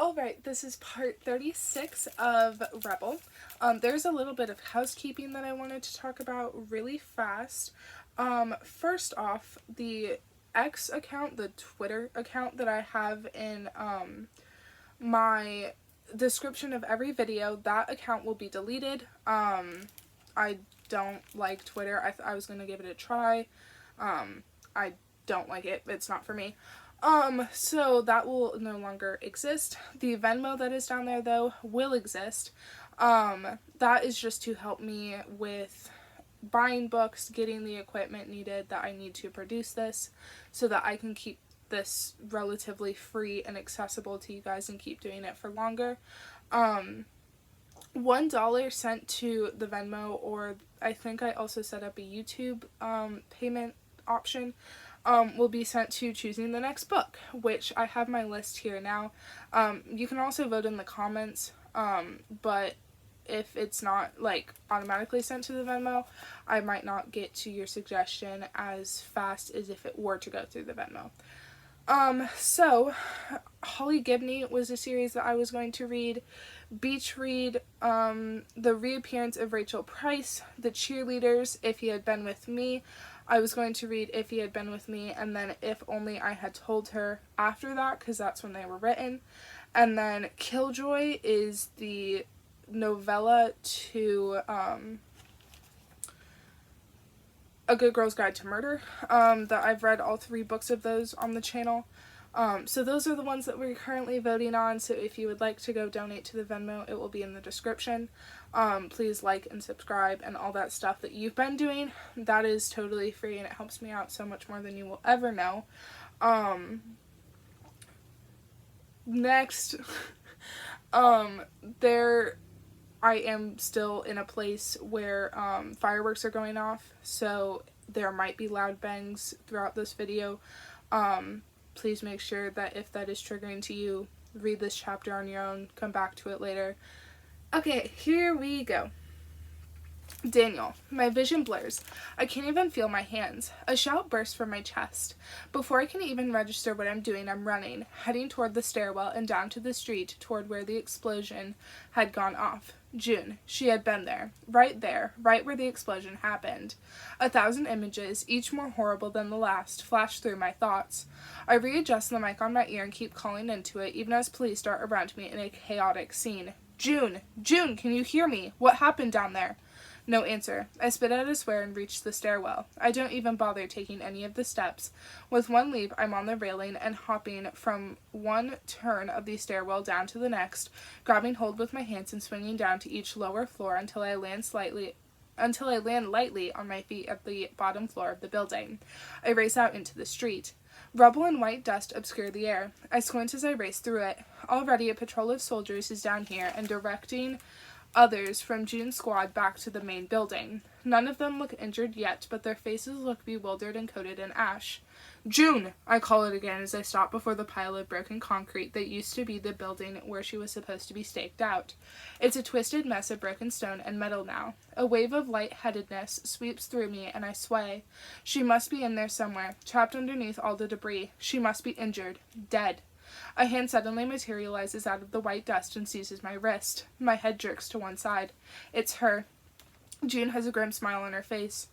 Alright, this is part 36 of Rebel. There's a little bit of housekeeping that I wanted to talk about really fast. First off, the X account, the Twitter account that I have in my description of every video, that account will be deleted. I don't like Twitter. I was going to give it a try. I don't like it. It's not for me. So that will no longer exist. The Venmo that is down there, though, will exist. That is just to help me with buying books, getting the equipment needed that I need to produce this, so that I can keep this relatively free and accessible to you guys and keep doing it for longer. $1 sent to the Venmo, or I think I also set up a YouTube payment option, will be sent to choosing the next book, which I have my list here now. You can also vote in the comments, but if it's not like automatically sent to the Venmo, I might not get to your suggestion as fast as if it were to go through the Venmo. So Holly Gibney was a series that I was going to read. Beach read, the reappearance of Rachel Price, The Cheerleaders, If He Had Been With Me. I was going to read If He Had Been With Me, and then If Only I Had Told Her after that, because that's when they were written. And then Killjoy is the novella to A Good Girl's Guide to Murder, that I've read all 3 books of those on the channel. So those are the ones that we're currently voting on, so if you would like to go donate to the Venmo, it will be in the description. Please like and subscribe and all that stuff that you've been doing. That is totally free and it helps me out so much more than you will ever know. Next, I am still in a place where fireworks are going off, so there might be loud bangs throughout this video. Please make sure that if that is triggering to you, read this chapter on your own, come back to it later. Okay, here we go. Daniel. My vision blurs. I can't even feel my hands. A shout bursts from my chest. Before I can even register what I'm doing, I'm running, heading toward the stairwell and down to the street toward where the explosion had gone off. June. She had been there, right where the explosion happened. 1,000 images, each more horrible than the last, flashed through my thoughts. I readjust the mic on my ear and keep calling into it, even as police dart around me in a chaotic scene. June! June, can you hear me? What happened down there? No answer. I spit out a swear and reach the stairwell. I don't even bother taking any of the steps. With one leap, I'm on the railing and hopping from one turn of the stairwell down to the next, grabbing hold with my hands and swinging down to each lower floor until I land lightly on my feet at the bottom floor of the building. I race out into the street. Rubble and white dust obscure the air. I squint as I race through it. Already a patrol of soldiers is down here and directing others from June's squad back to the main building. None of them look injured yet, but their faces look bewildered and coated in ash. June! I call it again as I stop before the pile of broken concrete that used to be the building where she was supposed to be staked out. It's a twisted mess of broken stone and metal now. A wave of lightheadedness sweeps through me and I sway. She must be in there somewhere, trapped underneath all the debris. She must be injured. Dead. A hand suddenly materializes out of the white dust and seizes my wrist. My head jerks to one side. It's her. June has a grim smile on her face.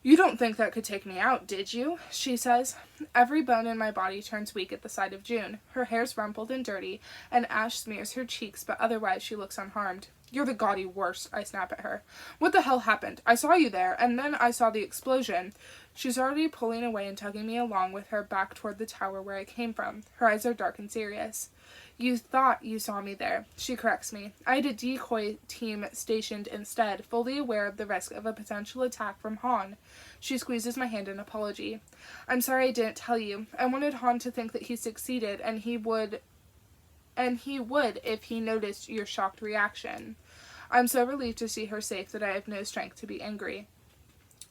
You don't think that could take me out, did you? She says. Every bone in my body turns weak at the sight of June. Her hair's rumpled and dirty, and ash smears her cheeks, but otherwise she looks unharmed. You're the gaudy worst, I snap at her. What the hell happened? I saw you there, and then I saw the explosion. She's already pulling away and tugging me along with her back toward the tower where I came from. Her eyes are dark and serious. You thought you saw me there, she corrects me. I had a decoy team stationed instead, fully aware of the risk of a potential attack from Han. She squeezes my hand in apology. I'm sorry I didn't tell you. I wanted Han to think that he succeeded, and he would if he noticed your shocked reaction. I'm so relieved to see her safe that I have no strength to be angry.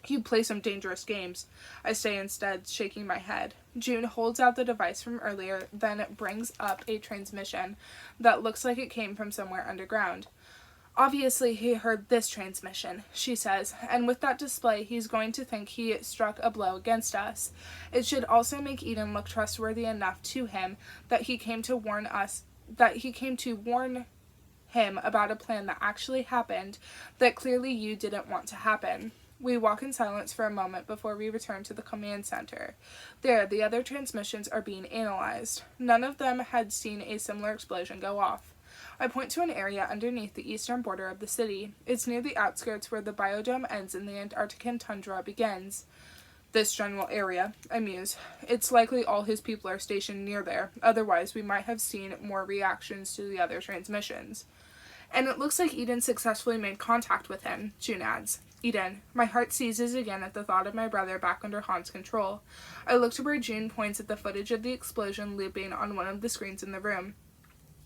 You play some dangerous games, I say instead, shaking my head. June holds out the device from earlier, then brings up a transmission that looks like it came from somewhere underground. Obviously he heard this transmission, she says, and with that display he's going to think he struck a blow against us. It should also make Eden look trustworthy enough to him that he came to warn us to warn him about a plan that actually happened that clearly you didn't want to happen. We walk in silence for a moment before we return to the command center. There, the other transmissions are being analyzed. None of them had seen a similar explosion go off. I point to an area underneath the eastern border of the city. It's near the outskirts where the biodome ends and the Antarctican tundra begins. This general area, I muse. It's likely all his people are stationed near there. Otherwise, we might have seen more reactions to the other transmissions. And it looks like Eden successfully made contact with him, June adds. Eden. My heart seizes again at the thought of my brother back under Han's control. I look to where June points at the footage of the explosion looping on one of the screens in the room.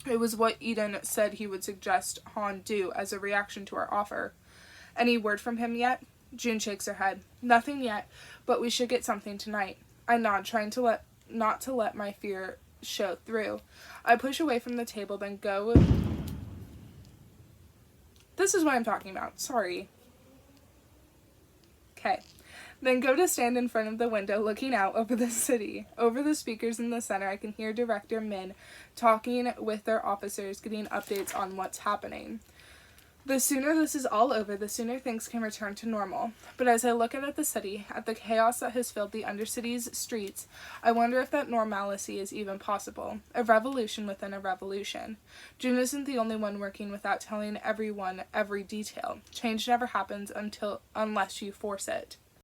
It was what Eden said he would suggest Han do as a reaction to our offer. Any word from him yet? June shakes her head. Nothing yet, but we should get something tonight. I nod, trying not to let my fear show through. I push away from the table, then go... This is what I'm talking about. Sorry. Okay. Then go to stand in front of the window looking out over the city. Over the speakers in the center, I can hear Director Min talking with their officers, getting updates on what's happening. The sooner this is all over, the sooner things can return to normal. But as I look out at the city, at the chaos that has filled the Undercity's streets, I wonder if that normalcy is even possible. A revolution within a revolution. June isn't the only one working without telling everyone every detail. Change never happens unless you force it.